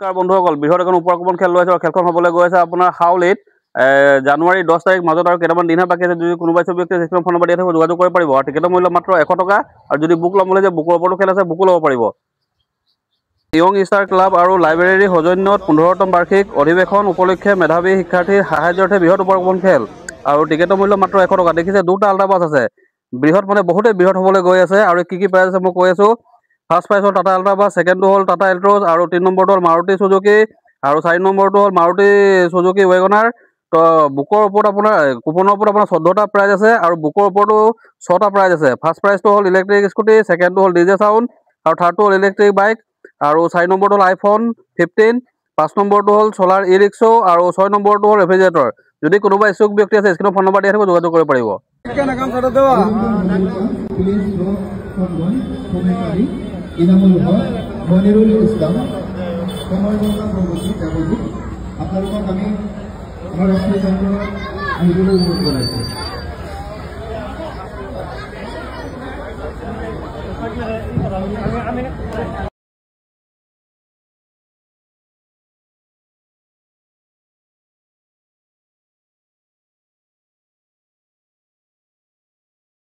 নমস্কাৰ বন্ধুসকল, বৃহৎ এখন উপকৰণ খেল লৈ আছে আৰু খেলখন হ'বলৈ গৈ আছে আপোনাৰ হাউলিত জানুৱাৰী 10 তাৰিখ মাজত আৰু কেইটামান দিনহে বাকী আছে। যদি কোনোবা ব্যক্তি স্ক্ৰীনৰ ফোন নম্বৰ দিয়া থাকিব যোগাযোগ কৰিব পাৰিব। আৰু টিকেটৰ মূল্য মাত্ৰ 100 টকা। আৰু যদি বুক ল'ম বুলি যে বুকৰ ওপৰতো খেল আছে, বুকো ল'ব পাৰিব। য়ং ষ্টাৰ ক্লাব আৰু লাইব্ৰেৰী সৌজন্যত 15তম বাৰ্ষিক অধিৱেশন উপলক্ষে মেধাৱী শিক্ষাৰ্থীৰ সাহায্যাৰ্থে বৃহৎ উপকৰণ খেল আৰু টিকেটৰ মূল্য মাত্ৰ 100 টকা। দেখিছে দুটা আল্ট্ৰা বাছ আছে, বৃহৎ মানে বহুতেই বৃহৎ হ'বলৈ গৈ আছে। আৰু কি প্ৰাইজ আছে মই কৈ আছোঁ। ফাৰ্ষ্ট প্ৰাইজ হ'ল টাটা আল্ট্ৰা বাছ, ছেকেণ্ডটো হ'ল টাটা এল্ট্ৰছ, আৰু 3 নম্বৰটো হ'ল মাৰুতি চুজুকি, আৰু 4 নম্বৰটো হ'ল মাৰুতি চুজুকি ৱেগনাৰ। তো বুকৰ ওপৰত আপোনাৰ কুপনৰ ওপৰত আপোনাৰ 14টা প্ৰাইজ আছে, আৰু বুকৰ ওপৰতো 6টা প্ৰাইজ আছে। ফাৰ্ষ্ট প্ৰাইজটো হ'ল ইলেক্ট্ৰিক স্কুটি, ছেকেণ্ডটো হ'ল ডিজে চাউণ্ড, আৰু থাৰ্ডটো হ'ল ইলেক্ট্ৰিক বাইক, আৰু 4 নম্বৰটো হ'ল iPhone 15, 5 নম্বৰটো হ'ল চলাৰ ই ৰিক্সা, আৰু 6 নম্বৰটো হ'ল ৰেফ্ৰিজাৰেটৰ। যদি কোনোবা ইচ্ছুক ব্যক্তি আছে স্ক্ৰীনৰ ফোন নম্বৰ দিয়া থাকিব যোগাযোগ কৰিব পাৰিব। আপোনালোকক আমি আমাৰ ৰাষ্ট্ৰীয় যন্ত্ৰণাত আহিবলৈ অনুৰোধ জনাইছোঁ।